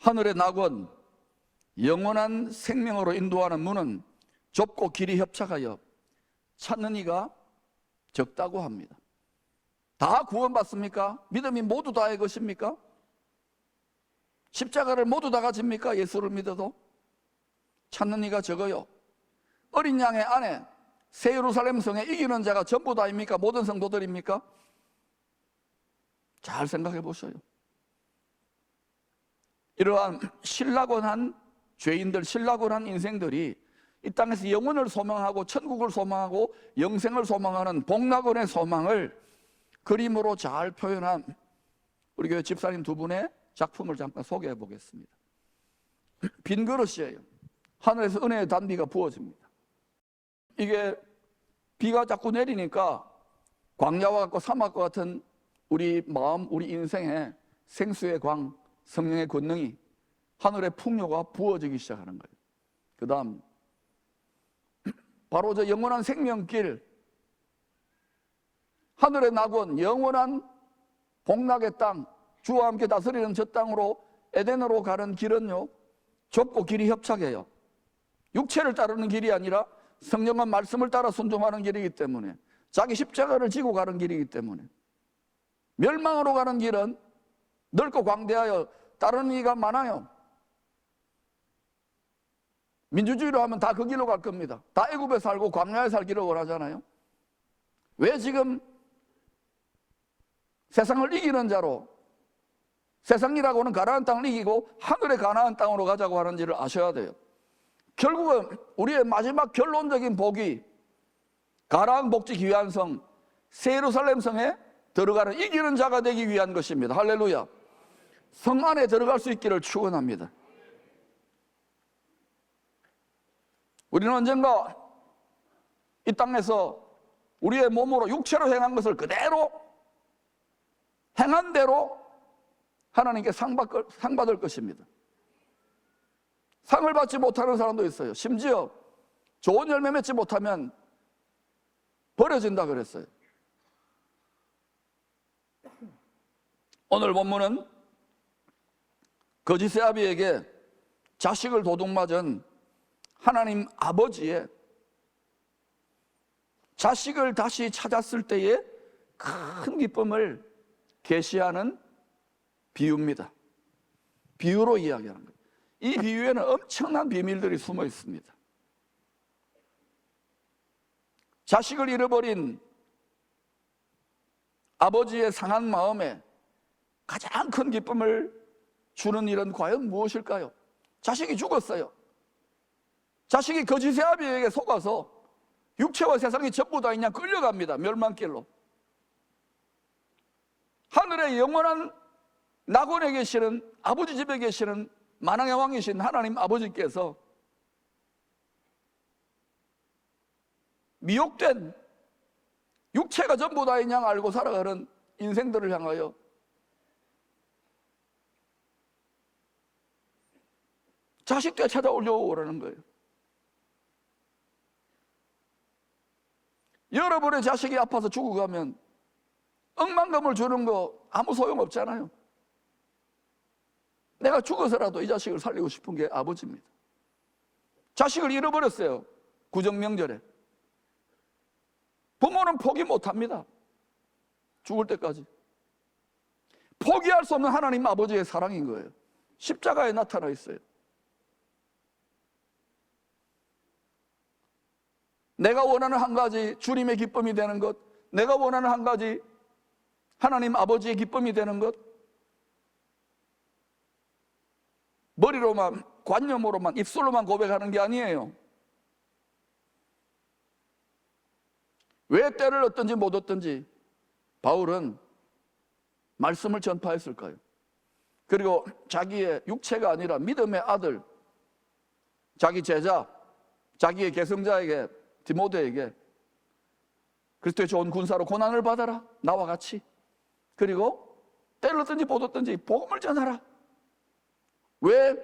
하늘의 낙원, 영원한 생명으로 인도하는 문은 좁고 길이 협착하여 찾는 이가 적다고 합니다. 다 구원받습니까? 믿음이 모두 다의 것입니까? 십자가를 모두 다 가집니까? 예수를 믿어도? 찾는 이가 적어요. 어린 양의 안에 새 예루살렘 성에 이기는 자가 전부 다입니까? 모든 성도들입니까? 잘 생각해 보셔요. 이러한 신락원한 죄인들, 신락원한 인생들이 이 땅에서 영혼을 소망하고 천국을 소망하고 영생을 소망하는 복락원의 소망을 그림으로 잘 표현한 우리 교회 집사님 두 분의 작품을 잠깐 소개해 보겠습니다. 빈 그릇이에요. 하늘에서 은혜의 단비가 부어집니다. 이게 비가 자꾸 내리니까 광야와 같고 사막과 같은 우리 마음, 우리 인생에 생수의 광, 성령의 권능이, 하늘의 풍요가 부어지기 시작하는 거예요. 그 다음 바로 저 영원한 생명길, 하늘의 낙원, 영원한 복락의 땅, 주와 함께 다스리는 저 땅으로 에덴으로 가는 길은요, 좁고 길이 협착해요. 육체를 따르는 길이 아니라 성령과 말씀을 따라 순종하는 길이기 때문에, 자기 십자가를 지고 가는 길이기 때문에, 멸망으로 가는 길은 넓고 광대하여 따르는 이가 많아요. 민주주의로 하면 다 그 길로 갈 겁니다. 다 애굽에 살고 광야에 살기를 원하잖아요. 왜 지금 세상을 이기는 자로, 세상이라고는 가나안 땅을 이기고 하늘의 가나안 땅으로 가자고 하는지를 아셔야 돼요. 결국은 우리의 마지막 결론적인 복이 가나안 복지 귀한 성, 새 예루살렘 성에 들어가는 이기는 자가 되기 위한 것입니다. 할렐루야. 성 안에 들어갈 수 있기를 축원합니다. 우리는 언젠가 이 땅에서 우리의 몸으로 육체로 행한 것을 그대로 행한 대로 하나님께 상 받을 것입니다. 상을 받지 못하는 사람도 있어요. 심지어 좋은 열매 맺지 못하면 버려진다 그랬어요. 오늘 본문은 거짓의 아비에게 자식을 도둑맞은 하나님 아버지의 자식을 다시 찾았을 때의 큰 기쁨을 계시하는 비유입니다. 비유로 이야기하는 거예요. 이 비유에는 엄청난 비밀들이 숨어 있습니다. 자식을 잃어버린 아버지의 상한 마음에 가장 큰 기쁨을 주는 일은 과연 무엇일까요? 자식이 죽었어요. 자식이 거짓의 아비에게 속아서 육체와 세상이 전부 다 그냥 끌려갑니다. 멸망길로. 하늘의 영원한 낙원에 계시는, 아버지 집에 계시는 만왕의 왕이신 하나님 아버지께서 미혹된 육체가 전부 다인 양 알고 살아가는 인생들을 향하여 자식들 찾아오려고 그러는 거예요. 여러분의 자식이 아파서 죽어가면 억만금을 주는 거 아무 소용없잖아요. 내가 죽어서라도 이 자식을 살리고 싶은 게 아버지입니다. 자식을 잃어버렸어요. 구정명절에. 부모는 포기 못합니다. 죽을 때까지. 포기할 수 없는 하나님 아버지의 사랑인 거예요. 십자가에 나타나 있어요. 내가 원하는 한 가지 주님의 기쁨이 되는 것, 내가 원하는 한 가지 하나님 아버지의 기쁨이 되는 것, 머리로만, 관념으로만, 입술로만 고백하는 게 아니에요. 왜 때를 얻든지 못 얻든지 바울은 말씀을 전파했을까요? 그리고 자기의 육체가 아니라 믿음의 아들, 자기 제자, 자기의 계승자에게, 디모데에게 그리스도의 좋은 군사로 고난을 받아라, 나와 같이. 그리고 때를 얻든지 못 얻든지 복음을 전하라. 왜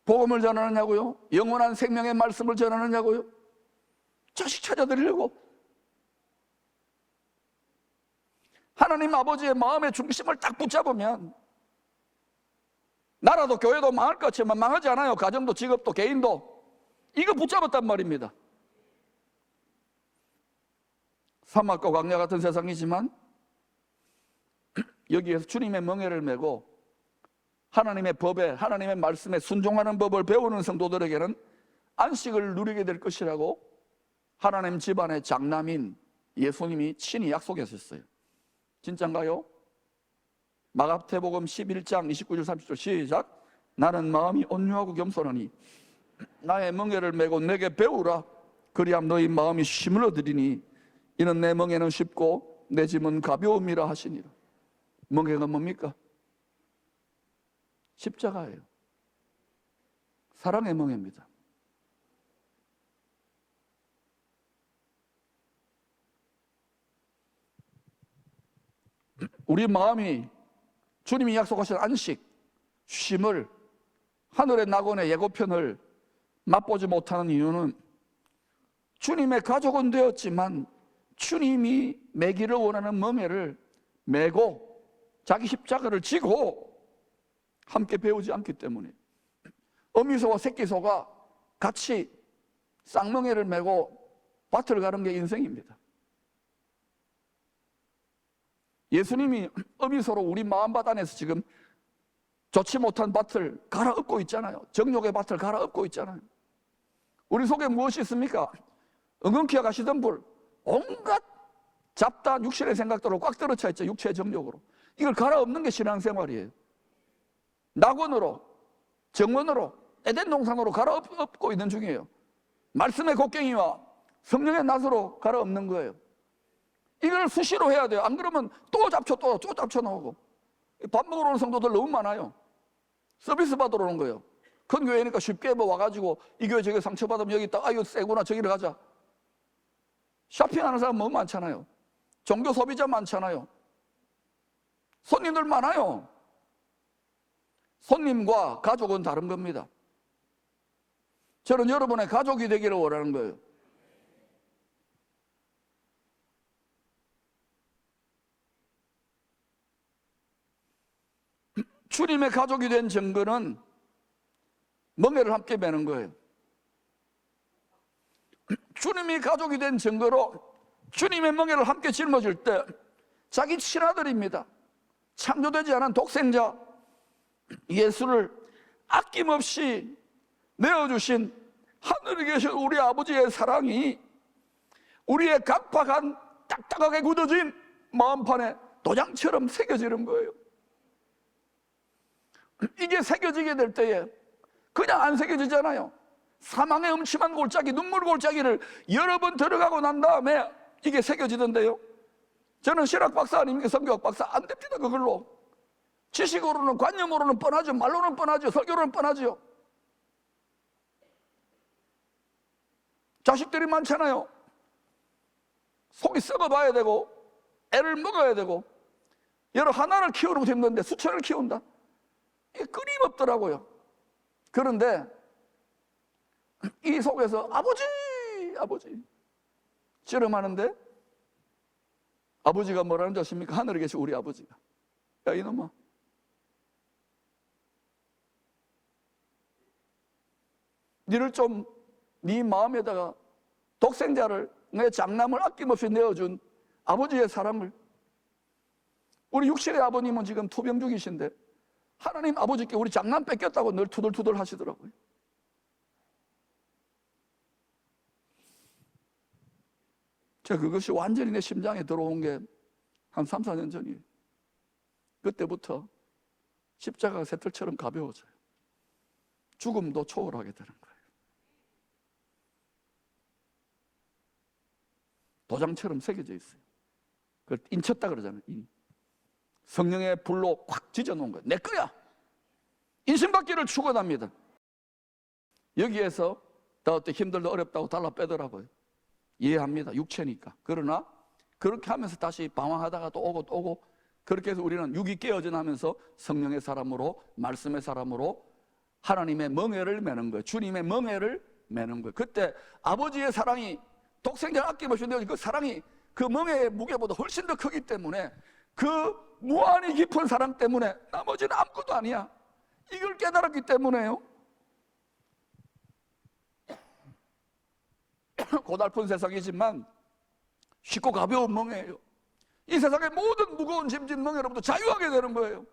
복음을 전하느냐고요? 영원한 생명의 말씀을 전하느냐고요? 자식 찾아드리려고. 하나님 아버지의 마음의 중심을 딱 붙잡으면 나라도 교회도 망할 것 같지만 망하지 않아요. 가정도 직업도 개인도. 이거 붙잡았단 말입니다. 사막과 광야 같은 세상이지만 여기에서 주님의 멍에를 메고 하나님의 법에, 하나님의 말씀에 순종하는 법을 배우는 성도들에게는 안식을 누리게 될 것이라고 하나님 집안의 장남인 예수님이 친히 약속했었어요. 진짠가요? 마가복음 11장 29절 30절 시작. 나는 마음이 온유하고 겸손하니 나의 멍에를 메고 내게 배우라. 그리함 너희 마음이 쉼을 얻으리니 이는 내 멍에는 쉽고 내 짐은 가벼움이라 하시니라. 멍에가 뭡니까? 십자가예요. 사랑의 멍에입니다. 우리 마음이 주님이 약속하신 안식, 쉼을, 하늘의 낙원의 예고편을 맛보지 못하는 이유는 주님의 가족은 되었지만 주님이 매기를 원하는 멍에를 메고 자기 십자가를 지고 함께 배우지 않기 때문에 어미소와 새끼소가 같이 쌍멍에를 메고 밭을 가는 게 인생입니다. 예수님이 어미소로 우리 마음밭 안에서 지금 좋지 못한 밭을 갈아엎고 있잖아요. 정욕의 밭을 갈아엎고 있잖아요. 우리 속에 무엇이 있습니까? 엉겅퀴어 가시던 불, 온갖 잡다한 육신의 생각들로 꽉 들어차 있죠. 육체의 정욕으로. 이걸 갈아엎는 게 신앙생활이에요. 낙원으로, 정원으로, 에덴 동산으로 갈아엎고 있는 중이에요. 말씀의 곡괭이와 성령의 낫으로 갈아엎는 거예요. 이걸 수시로 해야 돼요. 안 그러면 또 잡초 나오고. 밥 먹으러 오는 성도들 너무 많아요. 서비스 받으러 오는 거예요. 큰 교회니까 쉽게 뭐 와가지고 이 교회 저기 상처받으면 여기 있다. 아 이거 세구나 저기로 가자. 쇼핑하는 사람 너무 많잖아요. 종교 소비자 많잖아요. 손님들 많아요. 손님과 가족은 다른 겁니다. 저는 여러분의 가족이 되기를 원하는 거예요. 주님의 가족이 된 증거는 멍에를 함께 매는 거예요. 주님이 가족이 된 증거로 주님의 멍에를 함께 짊어질 때 자기 친아들입니다. 창조되지 않은 독생자 예수를 아낌없이 내어주신 하늘에 계신 우리 아버지의 사랑이 우리의 각박한 딱딱하게 굳어진 마음판에 도장처럼 새겨지는 거예요. 이게 새겨지게 될 때에 그냥 안 새겨지잖아요. 사망의 음침한 골짜기, 눈물 골짜기를 여러 번 들어가고 난 다음에 이게 새겨지던데요. 저는 실학 박사 아닙니까? 성교학 박사. 안 됩니다 그걸로. 지식으로는, 관념으로는 뻔하죠. 말로는 뻔하죠. 설교로는 뻔하죠. 자식들이 많잖아요. 속이 썩어봐야 되고 애를 먹어야 되고 여러 하나를 키우는 것도 힘든데 수천을 키운다. 이게 끊임없더라고요. 그런데 이 속에서 아버지 씨름하는데 아버지가 뭐라는 줄 아십니까? 하늘에 계신 우리 아버지가 야 이놈아 니를 좀 네 마음에다가 독생자를 내 장남을 아낌없이 내어준 아버지의 사랑을 우리 육신의 아버님은 지금 투병 중이신데 하나님 아버지께 우리 장남 뺏겼다고 늘 투덜투덜 하시더라고요. 제가 그것이 완전히 내 심장에 들어온 게 한 3, 4년 전이에요. 그때부터 십자가가 새털처럼 가벼워져요. 죽음도 초월하게 되는 거예요. 도장처럼 새겨져 있어요. 그걸 인쳤다 그러잖아요. 성령의 불로 확 지져놓은 거예요. 내 거야. 인신받기를 축원합니다. 여기에서 나 어때 힘들다 어렵다고 달라 빼더라고요. 이해합니다. 육체니까. 그러나 그렇게 하면서 다시 방황하다가 또 오고 그렇게 해서 우리는 육이 깨어져나면서 성령의 사람으로 말씀의 사람으로 하나님의 멍에를 매는 거예요. 주님의 멍에를 매는 거예요. 그때 아버지의 사랑이 독생자를 아낌없이 내어준 그 사랑이 그 멍에의 무게보다 훨씬 더 크기 때문에 그 무한히 깊은 사랑 때문에 나머지는 아무것도 아니야. 이걸 깨달았기 때문에요. 고달픈 세상이지만 쉽고 가벼운 멍에예요. 이 세상의 모든 무거운 짐진 멍에로부터 자유하게 되는 거예요.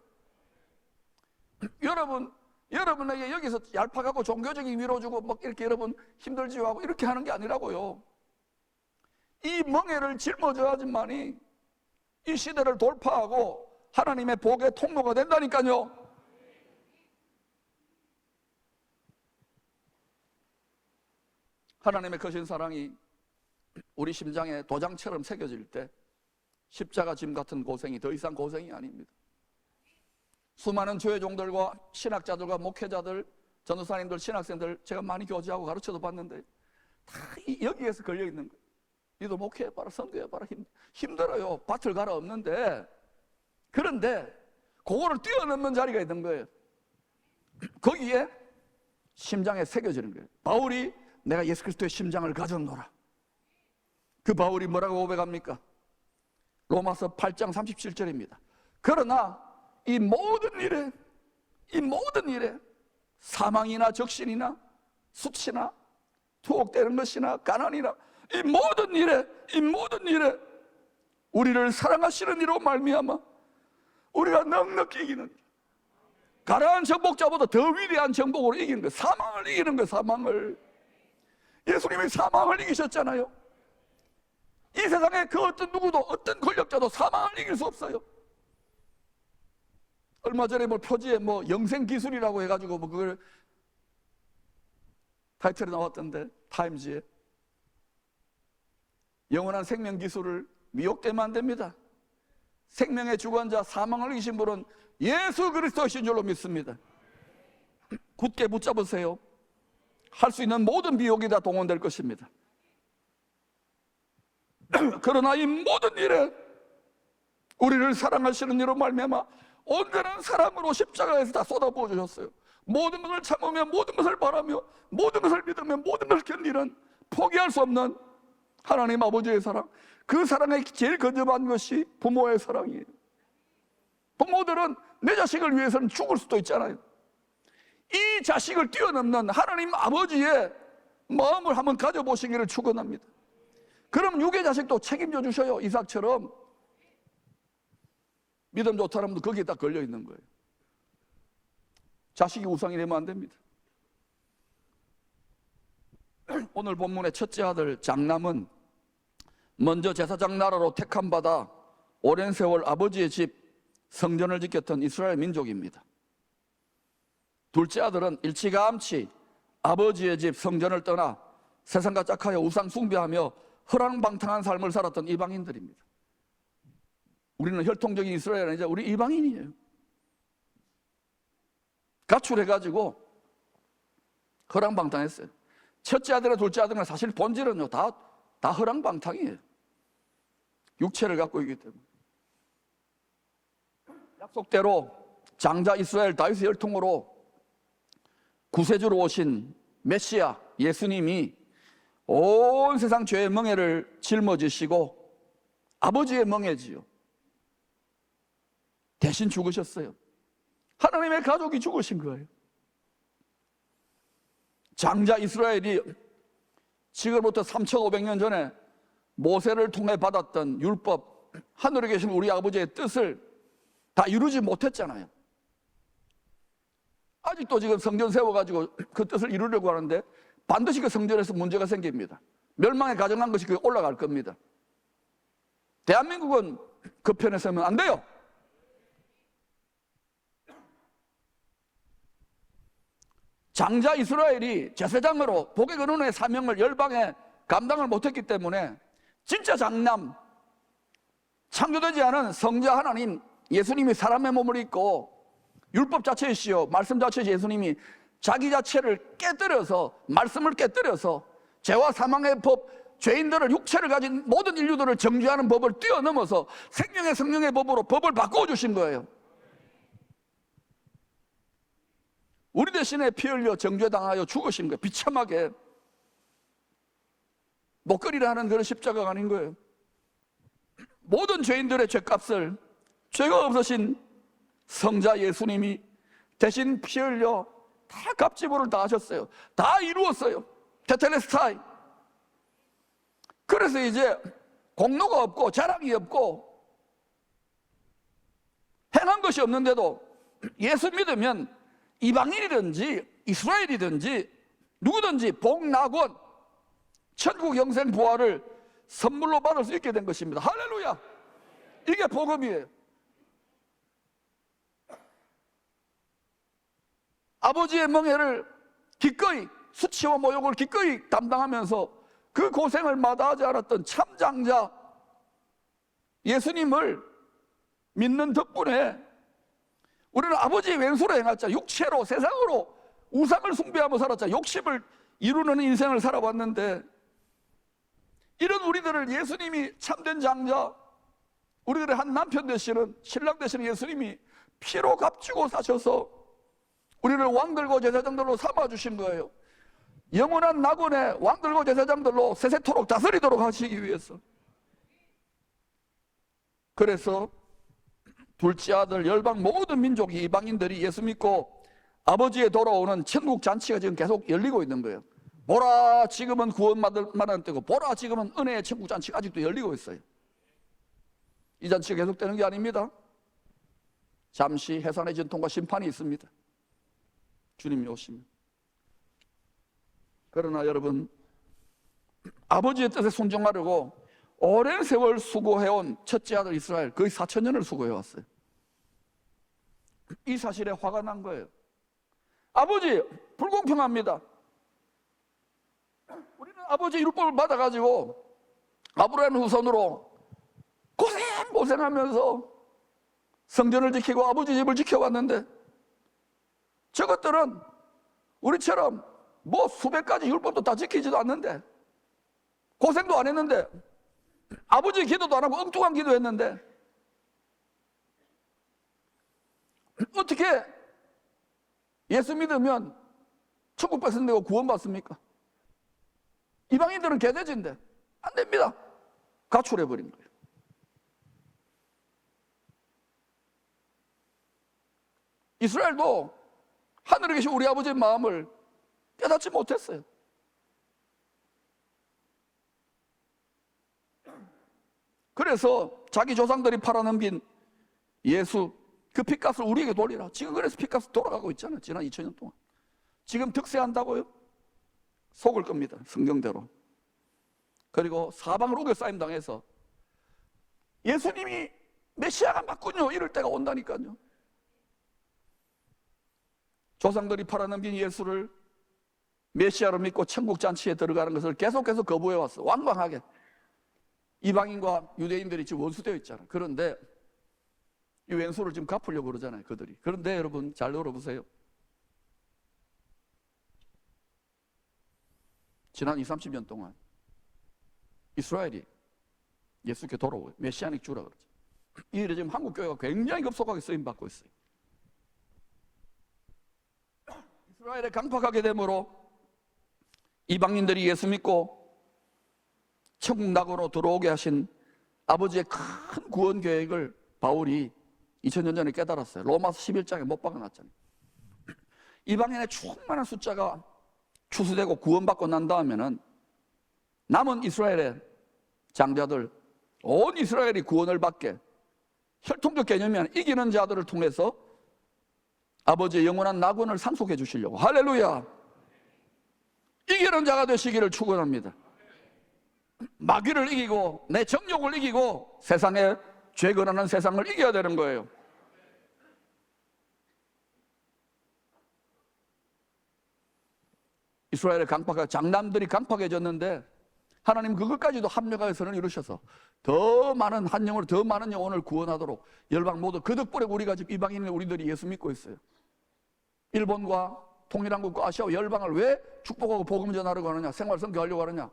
여러분에게 여기서 얄팍하고 종교적인 위로 주고 막 이렇게 여러분 힘들지 하고 이렇게 하는 게 아니라고요. 이 멍에를 짊어져야지만이 이 시대를 돌파하고 하나님의 복의 통로가 된다니까요. 하나님의 거신 사랑이 우리 심장에 도장처럼 새겨질 때 십자가 짐 같은 고생이 더 이상 고생이 아닙니다. 수많은 교회종들과 신학자들과 목회자들, 전도사님들, 신학생들 제가 많이 교제하고 가르쳐도 봤는데 다 여기에서 걸려있는 거예요. 니도 목회해봐라, 선교해봐라, 힘들어요. 밭을 갈아 없는데. 그런데 그거를 뛰어넘는 자리가 있는 거예요. 거기에 심장에 새겨지는 거예요. 바울이 내가 예수 그리스도의 심장을 가졌노라. 그 바울이 뭐라고 고백합니까? 로마서 8장 37절입니다. 그러나 이 모든 일에 사망이나 적신이나 수치나 투옥되는 것이나 가난이나 이 모든 일에 우리를 사랑하시는 이로 말미암아 우리가 넉넉히 이기는, 가라한 정복자보다 더 위대한 정복으로 이기는 거예요. 사망을 이기는 거예요. 사망을. 예수님이 사망을 이기셨잖아요. 이 세상에 그 어떤 누구도, 어떤 권력자도 사망을 이길 수 없어요. 얼마 전에 표지에 영생기술이라고 해가지고 그걸 타이틀이 나왔던데, 타임즈에. 영원한 생명기술을 미혹되면 안 됩니다. 생명의 주관자, 사망을 이기신 분은 예수 그리스도이신 줄로 믿습니다. 굳게 붙잡으세요. 할 수 있는 모든 미혹이 다 동원될 것입니다. 그러나 이 모든 일에 우리를 사랑하시는 이로 말미암아 온전한 사랑으로 십자가에서 다 쏟아부어 주셨어요. 모든 것을 참으며, 모든 것을 바라며, 모든 것을 믿으며, 모든 것을 견디는, 포기할 수 없는 하나님 아버지의 사랑, 그 사랑에 제일 근접한 것이 부모의 사랑이에요. 부모들은 내 자식을 위해서는 죽을 수도 있잖아요. 이 자식을 뛰어넘는 하나님 아버지의 마음을 한번 가져보시기를 축원합니다. 그럼 육의 자식도 책임져 주셔요. 이삭처럼. 믿음 좋다는 사람도 거기에 딱 걸려 있는 거예요. 자식이 우상이 되면 안 됩니다. 오늘 본문의 첫째 아들 장남은 먼저 제사장 나라로 택함받아 오랜 세월 아버지의 집 성전을 지켰던 이스라엘 민족입니다. 둘째 아들은 일찌감치 아버지의 집 성전을 떠나 세상과 짝하여 우상 숭배하며 허랑방탕한 삶을 살았던 이방인들입니다. 우리는 혈통적인 이스라엘은 이제 우리 이방인이에요. 가출해가지고 허랑방탕했어요. 첫째 아들과 둘째 아들은 사실 본질은요 다 허랑방탕이에요. 육체를 갖고 있기 때문에. 약속대로 장자 이스라엘 다윗의 혈통으로 구세주로 오신 메시아 예수님이 온 세상 죄의 멍에를 짊어지시고 아버지의 멍에지요. 대신 죽으셨어요. 하나님의 가족이 죽으신 거예요. 장자 이스라엘이 지금부터 3,500년 전에 모세를 통해 받았던 율법, 하늘에 계신 우리 아버지의 뜻을 다 이루지 못했잖아요. 아직도 지금 성전 세워가지고 그 뜻을 이루려고 하는데 반드시 그 성전에서 문제가 생깁니다. 멸망에 가정한 것이 그게 올라갈 겁니다. 대한민국은 그 편에 서면 안 돼요. 장자 이스라엘이 제사장으로 복의 근원의 사명을 열방에 감당을 못했기 때문에 진짜 장남, 창조되지 않은 성자 하나님 예수님이 사람의 몸을 입고 율법 자체이시요 말씀 자체이시 예수님이 자기 자체를 깨뜨려서, 말씀을 깨뜨려서 죄와 사망의 법, 죄인들을, 육체를 가진 모든 인류들을 정죄하는 법을 뛰어넘어서 생명의 성령의 법으로 법을 바꿔주신 거예요. 우리 대신에 피 흘려 정죄당하여 죽으신 거예요. 비참하게. 목걸이를 하는 그런 십자가가 아닌 거예요. 모든 죄인들의 죄값을 죄가 없으신 성자 예수님이 대신 피 흘려 다 갑질을 다 하셨어요. 다 이루었어요. 테텔레스타이. 그래서 이제 공로가 없고 자랑이 없고 행한 것이 없는데도 예수 믿으면 이방인이든지 이스라엘이든지 누구든지 복락원 천국 영생 부활을 선물로 받을 수 있게 된 것입니다. 할렐루야. 이게 복음이에요. 아버지의 멍에를 기꺼이 수치와 모욕을 기꺼이 담당하면서 그 고생을 마다하지 않았던 참장자 예수님을 믿는 덕분에 우리는 아버지의 왼수로 행했자. 육체로 세상으로 우상을 숭배하며 살았자. 욕심을 이루는 인생을 살아왔는데 이런 우리들을 예수님이 참된 장자, 우리들의 한 남편 되시는 신랑 되시는 예수님이 피로 값주고 사셔서 우리를 왕들과 제사장들로 삼아주신 거예요. 영원한 낙원의 왕들과 제사장들로 세세토록 다스리도록 하시기 위해서. 그래서 둘째 아들 열방 모든 민족이 이방인들이 예수 믿고 아버지에 돌아오는 천국 잔치가 지금 계속 열리고 있는 거예요. 보라 지금은 구원받을 만한 때고 보라 지금은 은혜의 천국 잔치가 아직도 열리고 있어요. 이 잔치가 계속되는 게 아닙니다. 잠시 해산의 진통과 심판이 있습니다. 주님이 오시면. 그러나 여러분, 아버지의 뜻에 순종하려고 오랜 세월 수고해온 첫째 아들 이스라엘 거의 4,000년을 수고해왔어요. 이 사실에 화가 난 거예요. 아버지 불공평합니다. 우리는 아버지 율법을 받아가지고 아브라함 후손으로 고생하면서 성전을 지키고 아버지 집을 지켜왔는데 저것들은 우리처럼 뭐 수백 가지 율법도 다 지키지도 않는데 고생도 안 했는데 아버지 기도도 안 하고 엉뚱한 기도했는데 어떻게 예수 믿으면 천국 백성 되고 구원받습니까? 이방인들은 개돼지인데 안 됩니다. 가출해버린 거예요. 이스라엘도 하늘에 계신 우리 아버지의 마음을 깨닫지 못했어요. 그래서 자기 조상들이 팔아넘긴 예수 그 핏값을 우리에게 돌리라. 지금 그래서 핏값이 돌아가고 있잖아요. 지난 2000년 동안. 지금 득세한다고요? 속을 겁니다. 성경대로. 그리고 사방을 우겨싸임 당해서 예수님이 메시아가 맞군요 이럴 때가 온다니까요. 조상들이 팔아넘긴 예수를 메시아로 믿고 천국 잔치에 들어가는 것을 계속해서 거부해왔어. 완강하게. 이방인과 유대인들이 지금 원수되어 있잖아요. 그런데 이 왼수를 지금 갚으려고 그러잖아요, 그들이. 그런데 여러분 잘 들어보세요. 지난 20, 30년 동안 이스라엘이 예수께 돌아오고 메시아닉 주라 그러죠. 이 일에 지금 한국 교회가 굉장히 급속하게 쓰임받고 있어요. 이스라엘에 강팍하게 되므로 이방인들이 예수 믿고 천국 낙원으로 들어오게 하신 아버지의 큰 구원 계획을 바울이 2000년 전에 깨달았어요. 로마서 11장에 못 박아놨잖아요. 이방인의 충만한 숫자가 추수되고 구원받고 난 다음에는 남은 이스라엘의 장자들, 온 이스라엘이 구원을 받게 혈통적 개념이 아니라 이기는 자들을 통해서 아버지의 영원한 낙원을 상속해 주시려고. 할렐루야. 이기는 자가 되시기를 축원합니다. 마귀를 이기고 내 정욕을 이기고 세상에 죄 근하는 세상을 이겨야 되는 거예요. 이스라엘의 장남들이 강팍해졌는데 하나님 그것까지도 합력하여 선을 이루셔서 더 많은 한 영혼을 더 많은 영혼을 구원하도록 열방 모두 그 덕분에 우리가 지금 이방인의 우리들이 예수 믿고 있어요. 일본과 통일한국과 아시아 열방을 왜 축복하고 복음 전하려고 하느냐, 생활 선교하려고 하느냐,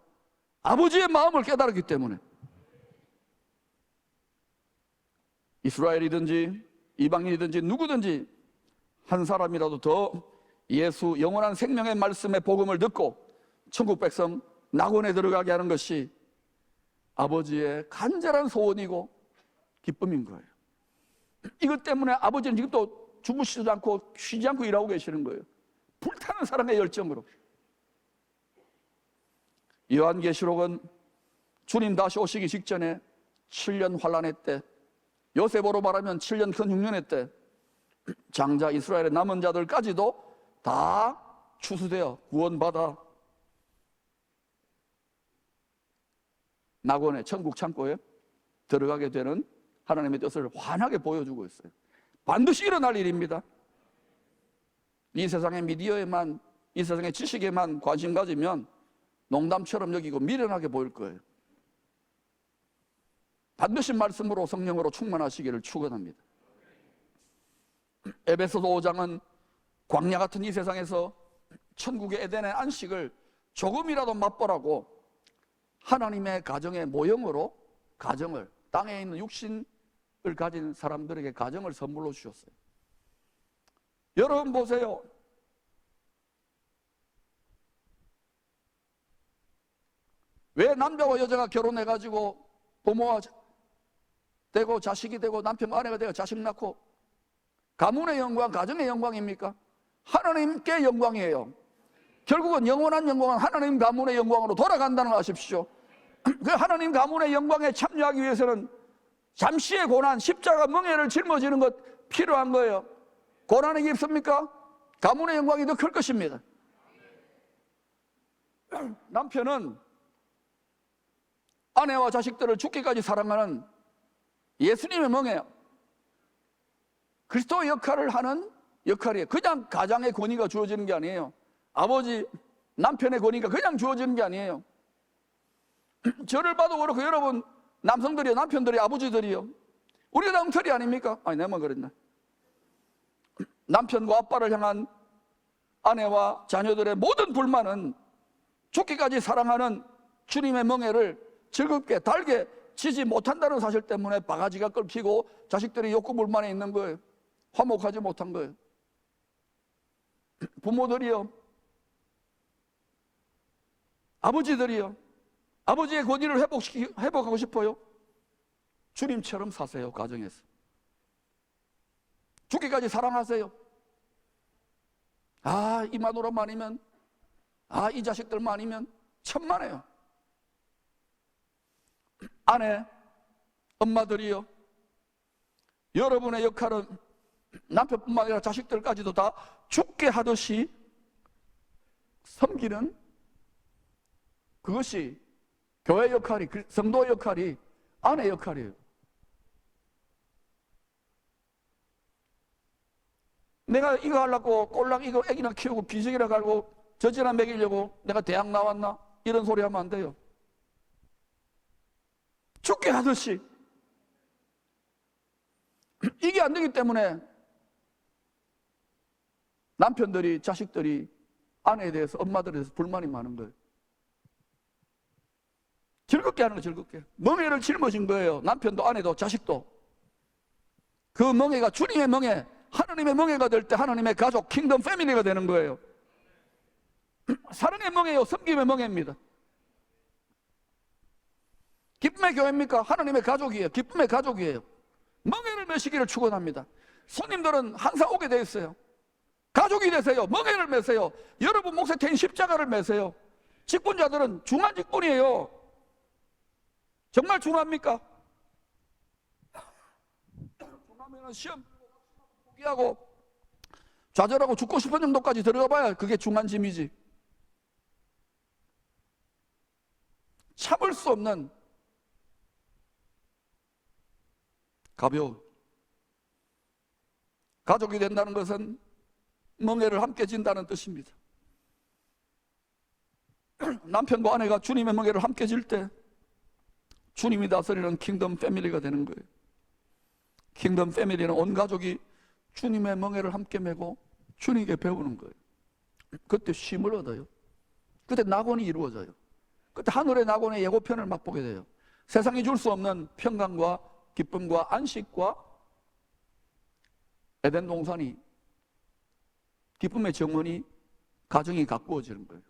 아버지의 마음을 깨달았기 때문에. 이스라엘이든지 이방인이든지 누구든지 한 사람이라도 더 예수 영원한 생명의 말씀의 복음을 듣고 천국 백성 낙원에 들어가게 하는 것이 아버지의 간절한 소원이고 기쁨인 거예요. 이것 때문에 아버지는 지금 또 주무시지도 않고 쉬지 않고 일하고 계시는 거예요. 불타는 사랑의 열정으로. 요한계시록은 주님 다시 오시기 직전에 7년 환란의 때, 요셉으로 말하면 7년 큰 흉년의 때, 장자 이스라엘의 남은 자들까지도 다 추수되어 구원받아 낙원의 천국 창고에 들어가게 되는 하나님의 뜻을 환하게 보여주고 있어요. 반드시 일어날 일입니다. 이 세상의 미디어에만, 이 세상의 지식에만 관심 가지면 농담처럼 여기고 미련하게 보일 거예요. 반드시 말씀으로 성령으로 충만하시기를 축원합니다. 에베소서 5장은 광야 같은 이 세상에서 천국의 에덴의 안식을 조금이라도 맛보라고 하나님의 가정의 모형으로 가정을, 땅에 있는 육신을 가진 사람들에게 가정을 선물로 주셨어요. 여러분 보세요. 왜 남자와 여자가 결혼해가지고 부모가 되고 자식이 되고 남편과 아내가 되고 자식 낳고 가문의 영광, 가정의 영광입니까? 하나님께 영광이에요. 결국은 영원한 영광은 하나님 가문의 영광으로 돌아간다는 거 아십시오. 그 하나님 가문의 영광에 참여하기 위해서는 잠시의 고난, 십자가 멍에를 짊어지는 것 필요한 거예요. 고난이 깊습니까? 가문의 영광이 더 클 것입니다. 남편은 아내와 자식들을 죽기까지 사랑하는 예수님의 멍에요. 그리스도의 역할을 하는 역할이에요. 그냥 가장의 권위가 주어지는 게 아니에요. 아버지, 남편의 권위가 그냥 주어지는 게 아니에요. 저를 봐도 그렇고 여러분 남성들이요, 남편들이, 아버지들이요, 우리가 다 엉터리 아닙니까? 아니 내만 그랬나? 남편과 아빠를 향한 아내와 자녀들의 모든 불만은 죽기까지 사랑하는 주님의 멍에를 즐겁게 달게 지지 못한다는 사실 때문에 바가지가 끓히고 자식들이 욕구 불만에 있는 거예요. 화목하지 못한 거예요. 부모들이요, 아버지들이요, 아버지의 권위를 회복하고 싶어요? 주님처럼 사세요. 가정에서 죽기까지 사랑하세요. 이 마누라만이면, 이 자식들만이면 천만에요. 아내, 엄마들이요, 여러분의 역할은 남편뿐만 아니라 자식들까지도 다 죽게 하듯이 섬기는, 그것이 교회 역할이, 성도의 역할이, 아내 역할이에요. 내가 이거 하려고 꼴랑 이거 애기나 키우고 비정이라 갈고 젖이나 먹이려고 내가 대학 나왔나? 이런 소리 하면 안 돼요. 죽게 하듯이. 이게 안 되기 때문에 남편들이, 자식들이 아내에 대해서, 엄마들에 대해서 불만이 많은 거예요. 즐겁게 하는 거, 즐겁게. 멍에를 짊어진 거예요. 남편도, 아내도, 자식도. 그 멍에가 주님의 멍에, 하나님의 멍에가 될 때 하나님의 가족, 킹덤 패밀리가 되는 거예요. 사랑의 멍에요, 섬김의 멍에입니다. 기쁨의 교회입니까? 하나님의 가족이에요. 기쁨의 가족이에요. 멍에를 메시기를 축원합니다. 손님들은 항상 오게 돼 있어요. 가족이 되세요. 멍에를 메세요. 여러분 몫에 태인 십자가를 메세요. 직분자들은 중한 직분이에요. 정말 중합니까? 중하면 시험 포기하고 좌절하고 죽고 싶은 정도까지 들어가 봐야 그게 중한 짐이지. 참을 수 없는 가벼움. 가족이 된다는 것은 멍에를 함께 진다는 뜻입니다. 남편과 아내가 주님의 멍에를 함께 질 때 주님이 다스리는 킹덤 패밀리가 되는 거예요. 킹덤 패밀리는 온 가족이 주님의 멍에를 함께 메고 주님께 배우는 거예요. 그때 쉼을 얻어요. 그때 낙원이 이루어져요. 그때 하늘의 낙원의 예고편을 맛보게 돼요. 세상이 줄 수 없는 평강과 기쁨과 안식과 에덴 동산이, 기쁨의 정원이, 가정이 가꾸어지는 거예요.